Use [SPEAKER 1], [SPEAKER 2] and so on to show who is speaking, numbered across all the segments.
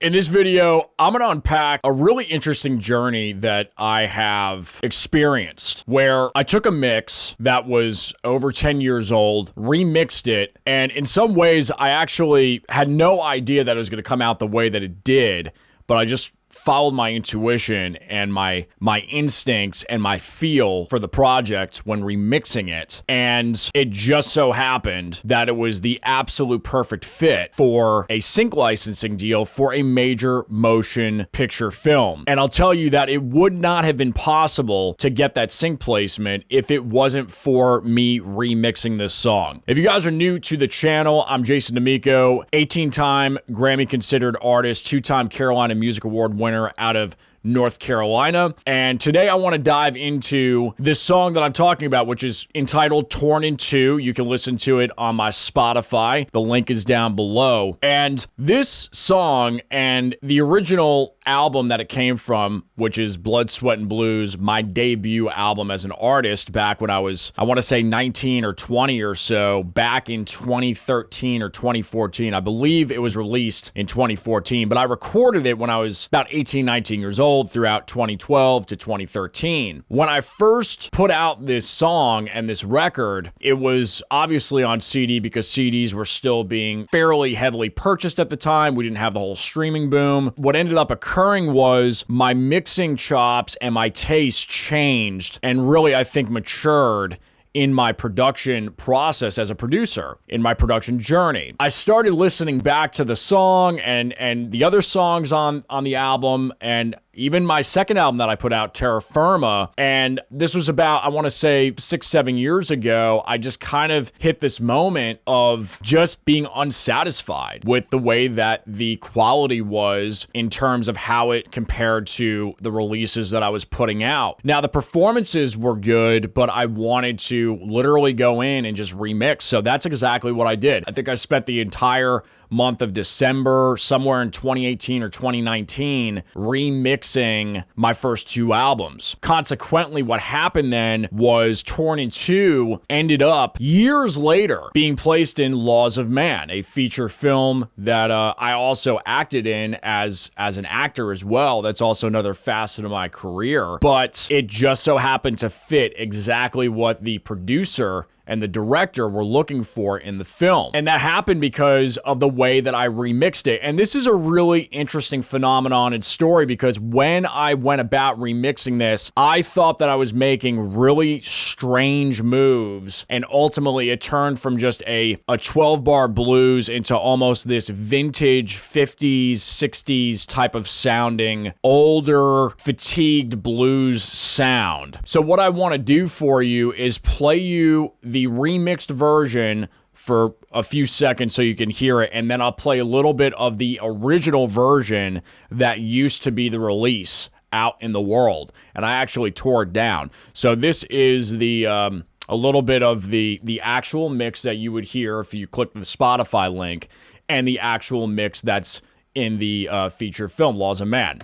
[SPEAKER 1] In this video, I'm going to unpack a really interesting journey that I have experienced where I took a mix that was over 10 years old, remixed it, and in some ways I actually had no idea that it was going to come out the way that it did, but I just followed my intuition and my instincts and my feel for the project when remixing it. And it just so happened that it was the absolute perfect fit for a sync licensing deal for a major motion picture film. And I'll tell you that it would not have been possible to get that sync placement if it wasn't for me remixing this song. If you guys are new to the channel, I'm Jason Damico, 18-time Grammy-considered artist, 2-time Carolina Music Award winner out of North Carolina. And today I want to dive into this song that I'm talking about, which is entitled Torn in Two. You can listen to it on my Spotify. The link is down below. And this song and the original album that it came from, which is Blood, Sweat, and Blues, my debut album as an artist back when I was, I want to say 19 or 20 or so, back in 2013 or 2014. I believe it was released in 2014, but I recorded it when I was about 18, 19 years old throughout 2012 to 2013. When I first put out this song and this record, it was obviously on CD because CDs were still being fairly heavily purchased at the time. We didn't have the whole streaming boom. What ended up occurring was my mixing chops and my taste changed and really, I think, matured in my production process as a producer, in my production journey. I started listening back to the song and the other songs on the album, and even my second album that I put out, Terra Firma, and this was about, I want to say 6-7 years ago. I just kind of hit this moment of just being unsatisfied with the way that the quality was in terms of how it compared to the releases that I was putting out. Now, the performances were good, but I wanted to literally go in and just remix. So that's exactly what I did. I think I spent the entire month of December, somewhere in 2018 or 2019, remixing my first two albums. Consequently, what happened then was Torn in Two ended up years later being placed in Laws of Man, a feature film that I also acted in as an actor as well. That's also another facet of my career. But it just so happened to fit exactly what the producer and the director were looking for in the film. And that happened because of the way that I remixed it. And this is a really interesting phenomenon and story because when I went about remixing this, I thought that I was making really strange moves. And ultimately it turned from just a 12-bar blues into almost this vintage 50s, 60s type of sounding, older, fatigued blues sound. So what I want to do for you is play you the remixed version for a few seconds so you can hear it, and then I'll play a little bit of the original version that used to be the release out in the world, and I actually tore it down. So this is the a little bit of the actual mix that you would hear if you click the Spotify link, and the actual mix that's in the feature film, Laws of Man.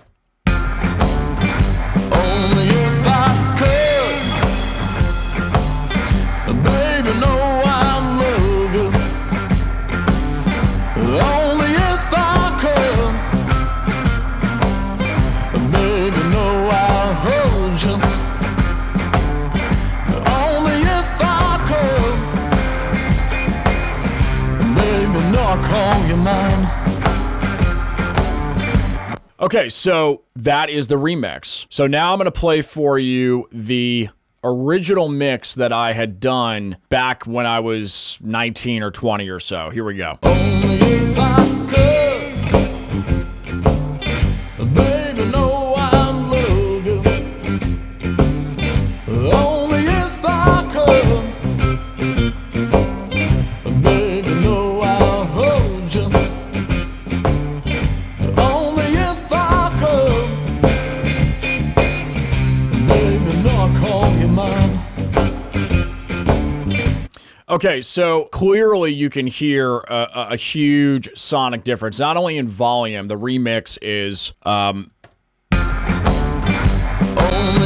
[SPEAKER 2] Only if I could. Baby, know I love you. Only if I could. Baby, know I'll hold you. Only if I could. Baby, know I'll call you mine.
[SPEAKER 1] Okay, so that is the remix. So now I'm going to play for you the original mix that I had done back when I was 19 or 20 or so. Here we go.
[SPEAKER 2] Only if I could, baby, know I love you. Only if I could, baby, know I'll hold you. Only if I could, baby, know I'll call you mine.
[SPEAKER 1] Okay, so clearly you can hear a huge sonic difference, not only in volume. The remix is
[SPEAKER 2] Only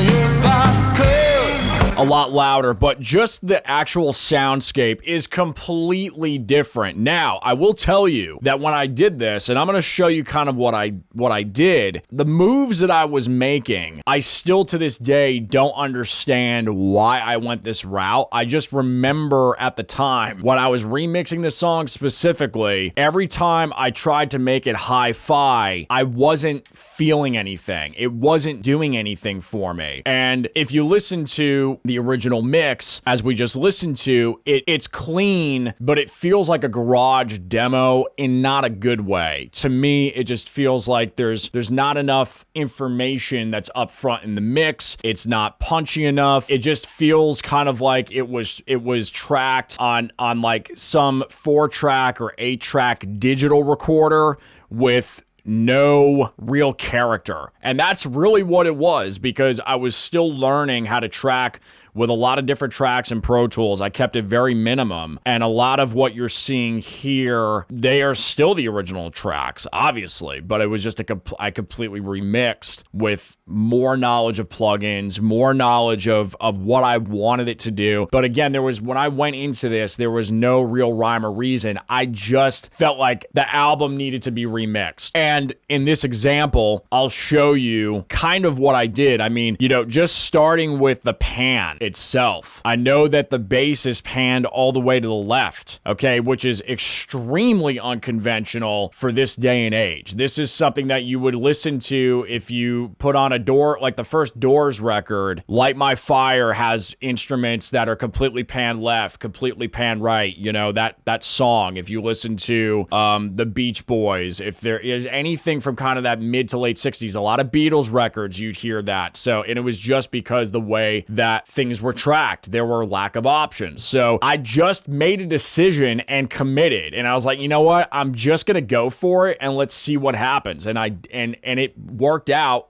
[SPEAKER 2] if I could.
[SPEAKER 1] a lot louder, but just the actual soundscape is completely different. Now, I will tell you that when I did this, and I'm going to show you kind of what I did, the moves that I was making, I still to this day don't understand why I went this route. I just remember at the time when I was remixing this song specifically, every time I tried to make it hi-fi, I wasn't feeling anything. It wasn't doing anything for me. And if you listen to the original mix, as we just listened to, it's clean, but it feels like a garage demo in not a good way. To me, it just feels like there's not enough information that's up front in the mix. It's not punchy enough. It just feels kind of like it was tracked on like some 4-track or 8-track digital recorder with no real character. And that's really what it was, because I was still learning how to track with a lot of different tracks and Pro Tools. I kept it very minimum. And a lot of what you're seeing here, they are still the original tracks, obviously. But it was just I completely remixed with more knowledge of plugins, more knowledge of what I wanted it to do. But again, when I went into this, there was no real rhyme or reason. I just felt like the album needed to be remixed. And in this example, I'll show you kind of what I did. I mean, just starting with the pan itself. I know that the bass is panned all the way to the left, okay, which is extremely unconventional for this day and age. This is something that you would listen to if you put on a like the first Doors record. Light My Fire has instruments that are completely pan left, completely pan right. That song, if you listen to the Beach Boys, if there is anything from kind of that mid to late 60s, a lot of Beatles records, you'd hear that. So, and it was just because the way that things were tracked, there were lack of options. So I just made a decision and committed, and I was like, you know what, I'm just gonna go for it and let's see what happens. And it worked out.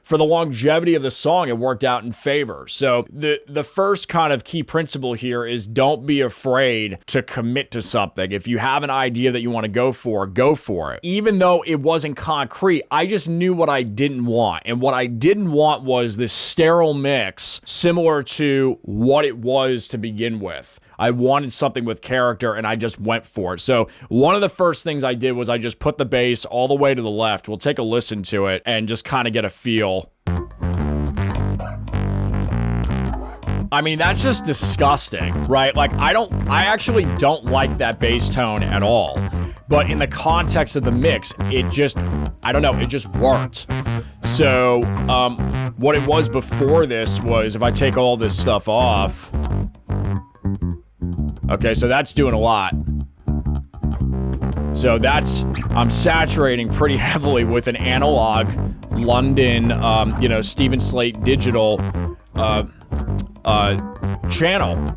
[SPEAKER 1] For the longevity of the song, it worked out in favor. So the first kind of key principle here is don't be afraid to commit to something. If you have an idea that you want to go for it. Even though it wasn't concrete, I just knew what I didn't want. And what I didn't want was this sterile mix similar to what it was to begin with. I wanted something with character, and I just went for it. So one of the first things I did was I just put the bass all the way to the left. We'll take a listen to it and just kind of get a feel. I mean, that's just disgusting, right? Like, I actually don't like that bass tone at all. But in the context of the mix, it just worked. So what it was before this was, if I take all this stuff off, okay, so that's doing a lot. So I'm saturating pretty heavily with an analog London, Stephen Slate digital channel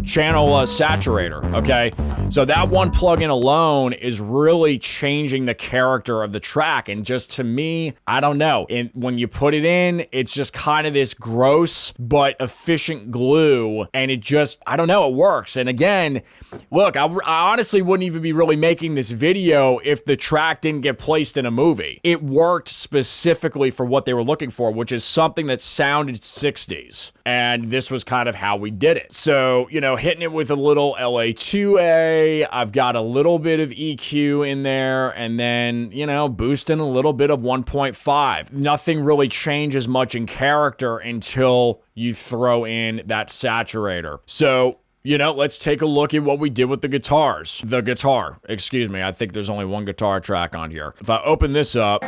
[SPEAKER 1] saturator, okay? So that one plugin alone is really changing the character of the track, and just to me, I don't know. And when you put it in, it's just kind of this gross but efficient glue, and it just, I don't know, it works. And again, look, I honestly wouldn't even be really making this video if the track didn't get placed in a movie. It worked specifically for what they were looking for, which is something that sounded 60s. And this was kind of how we did it. So, hitting it with a little LA2A, I've got a little bit of EQ in there, and then, boosting a little bit of 1.5. Nothing really changes much in character until you throw in that saturator. So, let's take a look at what we did with the guitars. The guitar, excuse me. I think there's only one guitar track on here. If I open this up,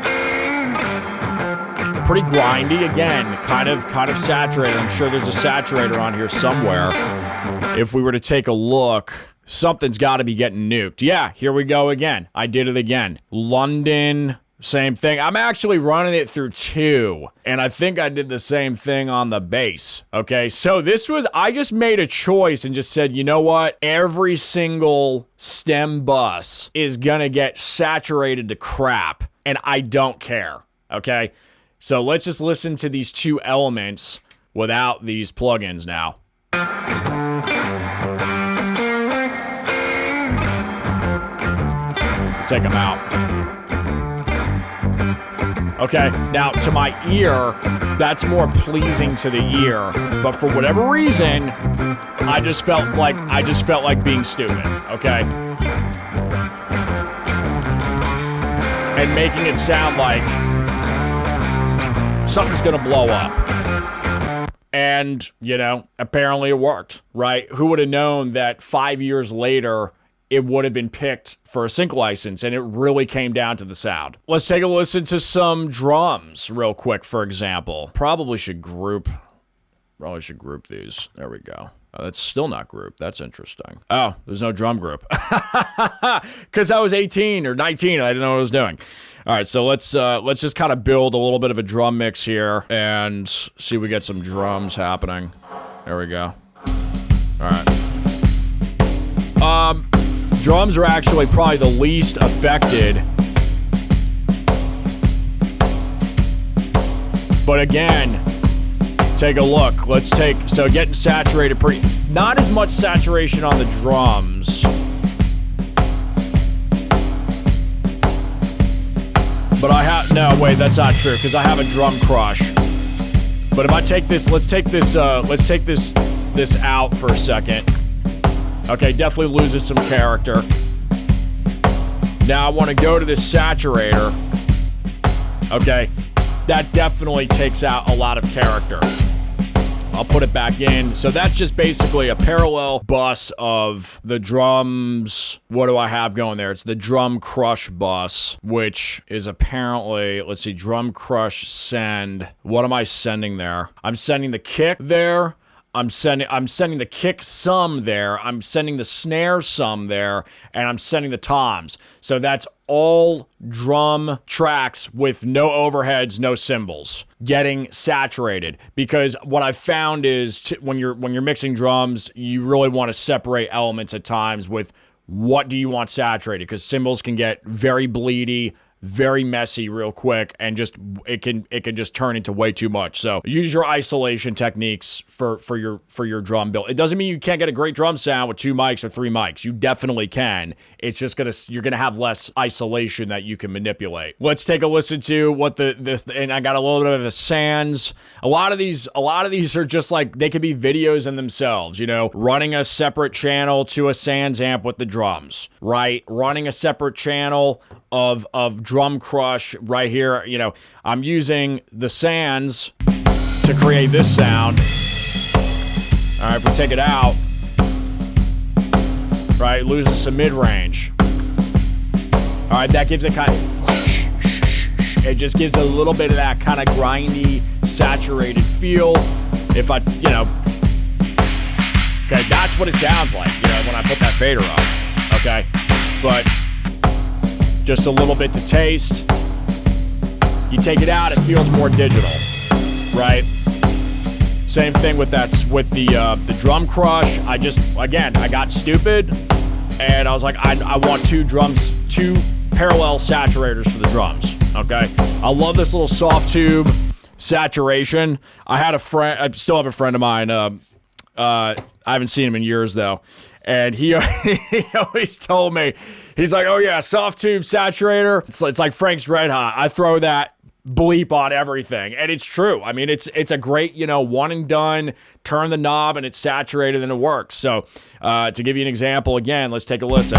[SPEAKER 1] pretty grindy, again, kind of saturated. I'm sure there's a saturator on here somewhere. If we were to take a look, something's got to be getting nuked. Yeah, here we go again. I did it again. London, same thing. I'm actually running it through 2, and I think I did the same thing on the bass. Okay, so I just made a choice and just said, you know what? Every single stem bus is gonna get saturated to crap, and I don't care. Okay, so let's just listen to these 2 elements without these plugins now. Take them out. Okay, now to my ear, that's more pleasing to the ear, but for whatever reason, I just felt like being stupid, okay? And making it sound like something's gonna blow up. And, you know, apparently it worked, right? Who would have known that 5 years later, it would have been picked for a sync license, and it really came down to the sound. Let's take a listen to some drums real quick, for example. Probably should group these. There we go. Oh, that's still not grouped. That's interesting. Oh, there's no drum group. Because I was 18 or 19 and I didn't know what I was doing. All right, so let's just kind of build a little bit of a drum mix here and see if we get some drums happening. There we go. All right. Drums are actually probably the least affected. But again, take a look. So getting saturated not as much saturation on the drums. But no, wait, that's not true, because I have a drum crush. But if I take this, let's take this out for a second. Okay, definitely loses some character. Now I want to go to this saturator. Okay, that definitely takes out a lot of character. I'll put it back in. So that's just basically a parallel bus of the drums. What do I have going there? It's the drum crush bus, which is apparently, let's see, drum crush send. What am I sending there? I'm sending the kick there. I'm sending the kick some there, I'm sending the snare some there, and I'm sending the toms. So that's all drum tracks with no overheads, no cymbals, getting saturated. Because what I've found is when you're mixing drums, you really want to separate elements at times with what do you want saturated, because cymbals can get very bleedy, very messy real quick, and just it can just turn into way too much. So use your isolation techniques for your drum build. It doesn't mean you can't get a great drum sound with 2 mics or 3 mics. You definitely can. It's just you're gonna have less isolation that you can manipulate. Let's take a listen to what and I got a little bit of a sans. A lot of these are just like, they could be videos in themselves, you know, running a separate channel to a sans amp with the drums, right? Running a separate channel of drum crush right here. You know, I'm using the sans to create this sound. All right, if we take it out, right, it loses some mid-range. All right, that gives it it just gives a little bit of that kind of grindy, saturated feel. If I, you know, okay, that's what it sounds like, you know, when I put that fader up, okay? But just a little bit to taste. You take it out, it feels more digital, right? Same thing with the drum crush. I got stupid, and I was like, I want two parallel saturators for the drums. Okay, I love this little soft tube saturation. I still have a friend of mine. I haven't seen him in years though. And he always told me, he's like, oh yeah, soft tube saturator. It's like Frank's Red Hot. I throw that bleep on everything. And it's true. I mean, it's a great, you know, one and done, turn the knob and it's saturated and it works. So to give you an example, again, let's take a listen.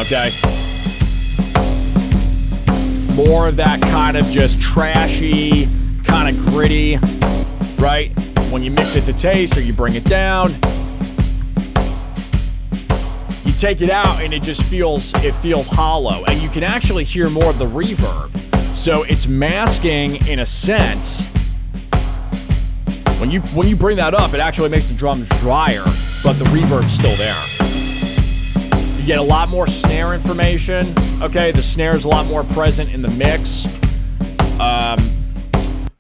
[SPEAKER 1] Okay. More of that kind of just trashy, kind of gritty, right? When you mix it to taste or you bring it down, you take it out and it feels hollow, and you can actually hear more of the reverb. So it's masking in a sense. When you bring that up, it actually makes the drums drier, but the reverb's still there. You get a lot more snare information. Okay, the snare is a lot more present in the mix.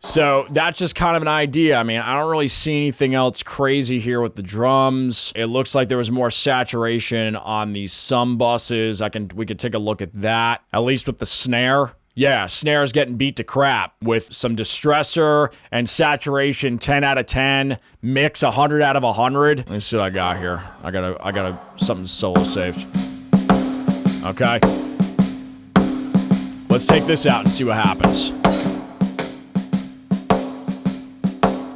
[SPEAKER 1] So that's just kind of an idea. I mean, I don't really see anything else crazy here with the drums. It looks like there was more saturation on these some buses. We could take a look at that, at least with the snare. Yeah, snare's getting beat to crap with some distressor and saturation 10 out of 10, mix 100 out of 100. Let me see what I got here. I got something solo saved. Okay. Let's take this out and see what happens.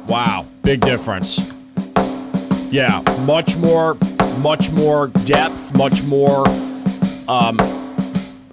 [SPEAKER 1] Wow, big difference. Yeah, much more depth, much more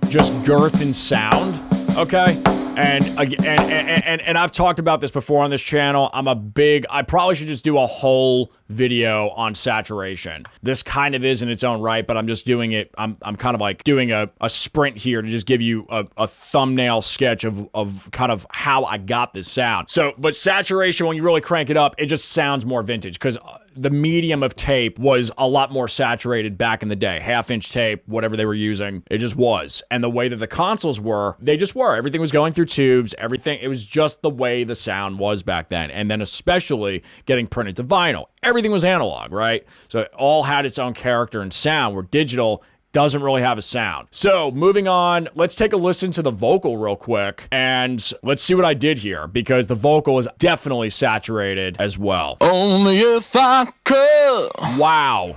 [SPEAKER 1] just girth and sound. Okay. And I've talked about this before on this channel. I probably should just do a whole video on saturation. This kind of is in its own right, but I'm just doing it. I'm kind of like doing a sprint here to just give you a thumbnail sketch of kind of how I got this sound. So, but saturation, when you really crank it up, it just sounds more vintage because the medium of tape was a lot more saturated back in the day. Half-inch tape, whatever they were using, it just was. And the way that the consoles were, they just were. Everything was going through tubes, everything. It was just the way the sound was back then. And then especially getting printed to vinyl. Everything was analog, right? So it all had its own character and sound, where digital doesn't really have a sound. So moving on, let's take a listen to the vocal real quick and let's see what I did here, because the vocal is definitely saturated as well.
[SPEAKER 2] Only if I could.
[SPEAKER 1] Wow.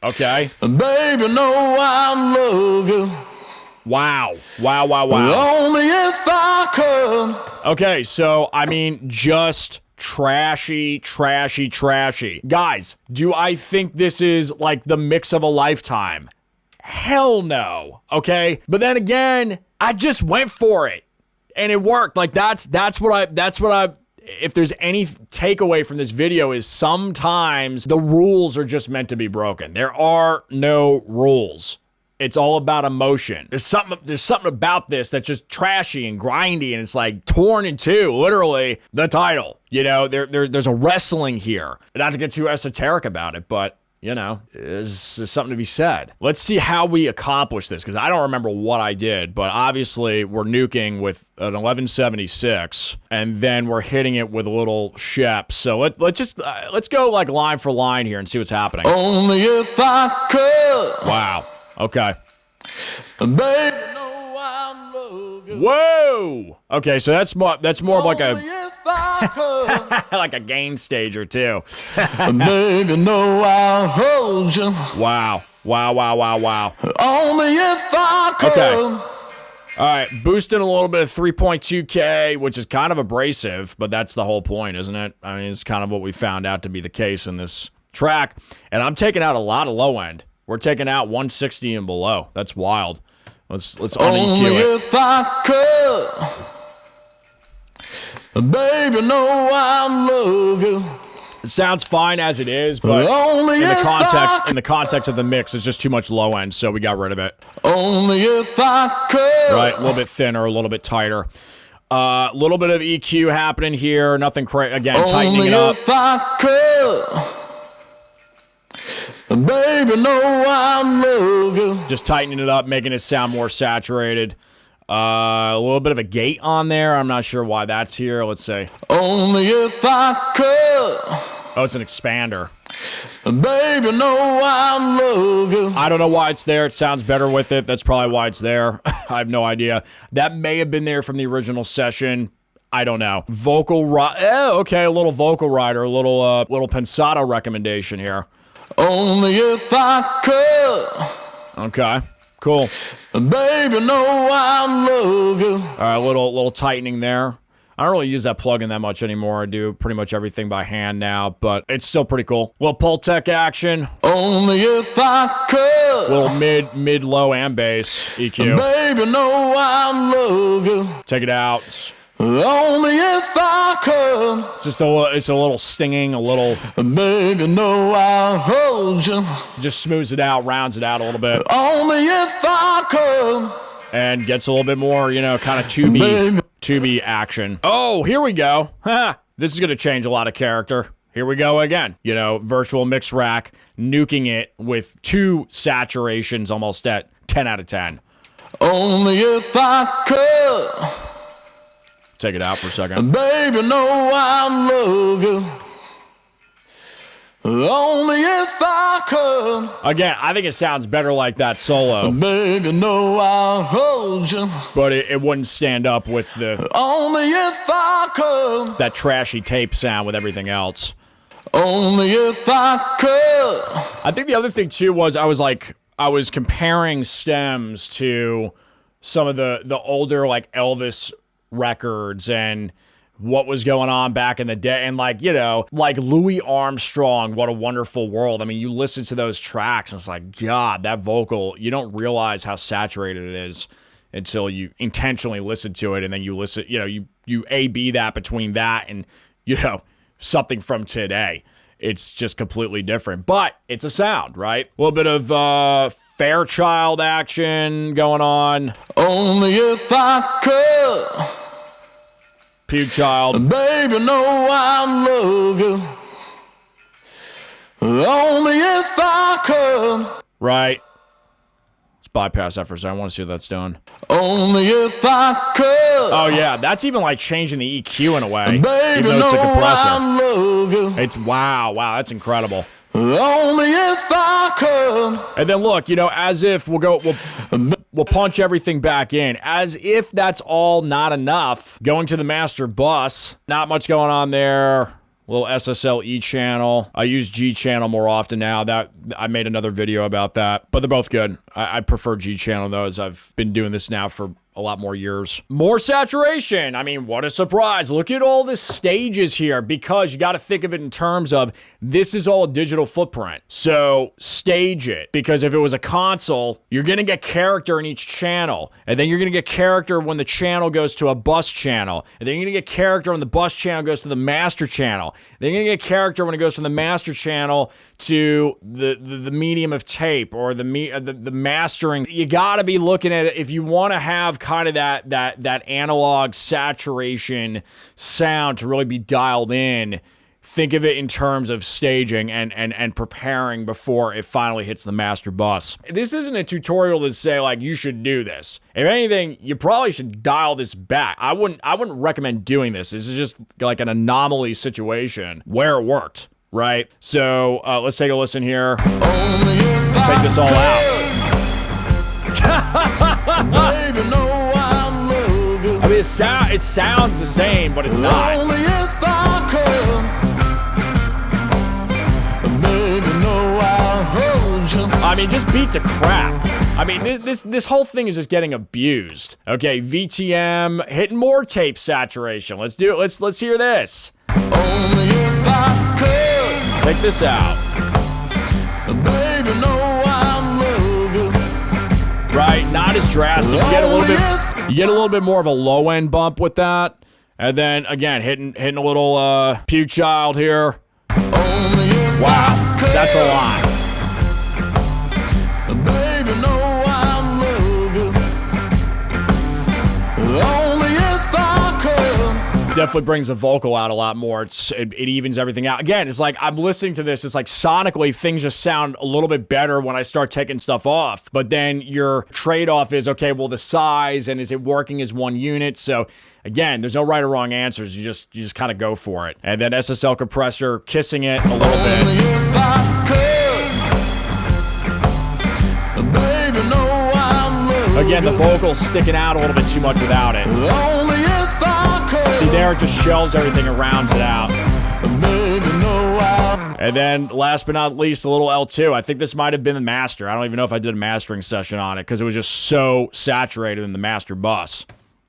[SPEAKER 1] Okay.
[SPEAKER 2] Baby, know I love you.
[SPEAKER 1] Wow. Wow, wow, wow.
[SPEAKER 2] Only if I could.
[SPEAKER 1] Okay, so, I mean, just trashy. Guys, do I think this is like the mix of a lifetime? Hell no. Okay? But then again, I just went for it. And it worked. Like that's what I if there's any takeaway from this video is sometimes the rules are just meant to be broken. There are no rules. It's all about emotion. There's something about this that's just trashy and grindy, and it's like torn in two, literally the title. You know, there's a wrestling here. Not to get too esoteric about it, but you know, there's something to be said. Let's see how we accomplish this, because I don't remember what I did, but obviously we're nuking with an 1176, and then we're hitting it with a little Shep. So let's go like line for line here and see what's happening.
[SPEAKER 2] Only if I could.
[SPEAKER 1] Wow. Okay.
[SPEAKER 2] Baby, know I love you.
[SPEAKER 1] Whoa. Okay, so that's more of like
[SPEAKER 2] Only if I could.
[SPEAKER 1] like a gain stager too.
[SPEAKER 2] Baby, know I'll hold you.
[SPEAKER 1] Wow.
[SPEAKER 2] Only if I could.
[SPEAKER 1] Okay. All right, boosting a little bit of 3.2K, which is kind of abrasive, but that's the whole point, isn't it? I mean, it's kind of what we found out to be the case in this track. And I'm taking out a lot of low end. We're taking out 160 and below. That's wild. Let's
[SPEAKER 2] Only
[SPEAKER 1] un-EQ it.
[SPEAKER 2] if I could. Baby, know I love you.
[SPEAKER 1] It sounds fine as it is, but
[SPEAKER 2] Only
[SPEAKER 1] in the context of the mix, it's just too much low end, so we got rid of it.
[SPEAKER 2] Only if I could.
[SPEAKER 1] Right, a little bit thinner, a little bit tighter. A little bit of EQ happening here. Nothing crazy. Again, tightening it up.
[SPEAKER 2] Only if I could. Baby, know I love you.
[SPEAKER 1] Just tightening it up, making it sound more saturated. A little bit of a gate on there. I'm not sure why that's here. Let's see.
[SPEAKER 2] Only if I could.
[SPEAKER 1] Oh, it's an expander.
[SPEAKER 2] Baby, know I love you.
[SPEAKER 1] I don't know why it's there. It sounds better with it. That's probably why it's there. I have no idea. That may have been there from the original session. I don't know. Vocal okay, a little vocal rider, a little pensado recommendation here.
[SPEAKER 2] Only if I could.
[SPEAKER 1] Okay, cool.
[SPEAKER 2] Baby, know I love you.
[SPEAKER 1] All right, a little tightening there. I don't really use that plugin that much anymore. I do pretty much everything by hand now, but it's still pretty cool. Little Pultec action.
[SPEAKER 2] Only if I could.
[SPEAKER 1] Little mid, low, and bass EQ.
[SPEAKER 2] Baby, know I love you.
[SPEAKER 1] Take it out.
[SPEAKER 2] Only if I could.
[SPEAKER 1] It's a little stinging, a little.
[SPEAKER 2] Baby, know I'll hold you.
[SPEAKER 1] Just smooths it out, rounds it out a little bit.
[SPEAKER 2] Only if I could.
[SPEAKER 1] And gets a little bit more, you know, kind of tubey action. Oh, here we go. This is going to change a lot of character. Here we go again. You know, virtual mix rack, nuking it with 2 saturations almost at 10 out of 10.
[SPEAKER 2] Only if I could.
[SPEAKER 1] Take it out for a second.
[SPEAKER 2] Baby, know I love you. Only if I could.
[SPEAKER 1] Again, I think it sounds better like that solo.
[SPEAKER 2] Baby, know I'll hold you.
[SPEAKER 1] But it wouldn't stand up with the
[SPEAKER 2] Only if I could.
[SPEAKER 1] that trashy tape sound with everything else.
[SPEAKER 2] Only if I could.
[SPEAKER 1] I think the other thing too was I was comparing stems to some of the older like Elvis records and what was going on back in the day, and like, you know, like Louis Armstrong, What a Wonderful World. I mean, you listen to those tracks and it's like, God, that vocal, you don't realize how saturated it is until you intentionally listen to it, and then you listen, you know, you A/B that between that and, you know, something from today. It's just completely different, but it's a sound, right? A little bit of Fairchild action going on.
[SPEAKER 2] Only if I could,
[SPEAKER 1] Puke Child.
[SPEAKER 2] baby, know I love you. Only if I could.
[SPEAKER 1] Right. Let's bypass that for a second. I want to see what that's doing.
[SPEAKER 2] Only if I could.
[SPEAKER 1] Oh, yeah. That's even like changing the EQ in a way.
[SPEAKER 2] Baby,
[SPEAKER 1] Even though it's a
[SPEAKER 2] know
[SPEAKER 1] compressor.
[SPEAKER 2] I love you.
[SPEAKER 1] It's wow. That's incredible.
[SPEAKER 2] Only if I could.
[SPEAKER 1] And then look, you know, as if we'll punch everything back in. As if that's all not enough. Going to the Master Bus. Not much going on there. Little SSL E channel. I use G channel more often now. That I made another video about that, but they're both good. I prefer G channel though, as I've been doing this now for a lot more years. More saturation. I mean, what a surprise. Look at all the stages here, because you got to think of it in terms of this is all a digital footprint. So stage it, because if it was a console, you're going to get character in each channel. And then you're going to get character when the channel goes to a bus channel. And then you're going to get character when the bus channel goes to the master channel. Then you're going to get character when it goes from the master channel to the medium of tape or the mastering. You got to be looking at it if you want to have kind of that analog saturation sound to really be dialed in. Think of it in terms of staging and preparing before it finally hits the master bus. This isn't a tutorial to say like you should do this. If anything, you probably should dial this back. I wouldn't recommend doing this. This is just like an anomaly situation where it worked, right? So let's take a listen here. Take this all out.
[SPEAKER 2] Baby, know I love you.
[SPEAKER 1] I mean, it sounds the same, but it's not.
[SPEAKER 2] Only if I could. Baby, know I'll hold you.
[SPEAKER 1] I mean, just beat to crap. I mean, this whole thing is just getting abused. Okay, VTM, hitting more tape saturation. Let's do it. Let's hear this.
[SPEAKER 2] Only if I could.
[SPEAKER 1] Take this out.
[SPEAKER 2] Baby, know I love you.
[SPEAKER 1] Right, not as drastic. You get a little bit more of a low end bump with that, and then again hitting a little Puke Child here. Wow, that's a lot.
[SPEAKER 2] Baby, know I love you. Only if I could.
[SPEAKER 1] Definitely brings the vocal out a lot more. It evens everything out. Again, it's like I'm listening to this. It's like sonically things just sound a little bit better when I start taking stuff off. But then your trade-off is, okay, well, the size, and is it working as one unit? So again, there's no right or wrong answers. You just kind of go for it. And then SSL compressor kissing it a little
[SPEAKER 2] Only
[SPEAKER 1] bit.
[SPEAKER 2] if I could. Baby, know I love
[SPEAKER 1] Again, the
[SPEAKER 2] you.
[SPEAKER 1] vocal's sticking out a little bit too much without it.
[SPEAKER 2] Only if I could.
[SPEAKER 1] See, there it just shelves everything and rounds it out.
[SPEAKER 2] Baby, know I.
[SPEAKER 1] And then, last but not least, a little L2. I think this might have been the master. I don't even know if I did a mastering session on it because it was just so saturated in the master bus.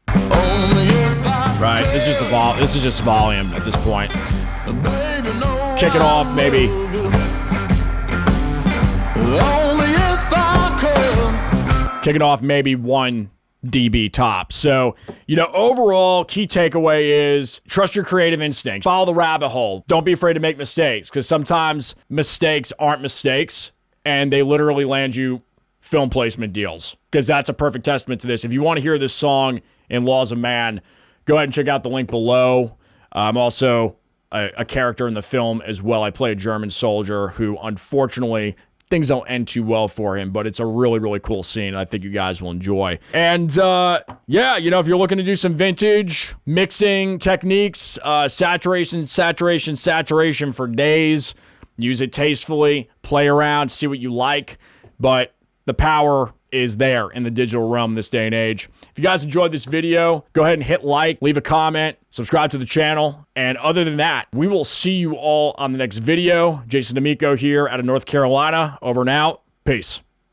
[SPEAKER 2] Only if I
[SPEAKER 1] Right? This is just volume at this point.
[SPEAKER 2] Baby, know
[SPEAKER 1] Kick it off, maybe.
[SPEAKER 2] Only if I could.
[SPEAKER 1] Kick it off, maybe 1 dB top. So, you know, overall, key takeaway is trust your creative instinct. Follow the rabbit hole. Don't be afraid to make mistakes, because sometimes mistakes aren't mistakes, and they literally land you film placement deals, because that's a perfect testament to this. If you want to hear this song in Laws of Man, go ahead and check out the link below. I'm also a character in the film as well. I play a German soldier who, unfortunately, things don't end too well for him, but it's a really, really cool scene. I think you guys will enjoy. And yeah, you know, if you're looking to do some vintage mixing techniques, saturation for days, use it tastefully, play around, see what you like, but the power is there in the digital realm this day and age. If you guys enjoyed this video, go ahead and hit like, leave a comment, subscribe to the channel. And other than that, we will see you all on the next video. Jason Damico here out of North Carolina. Over and out. Peace.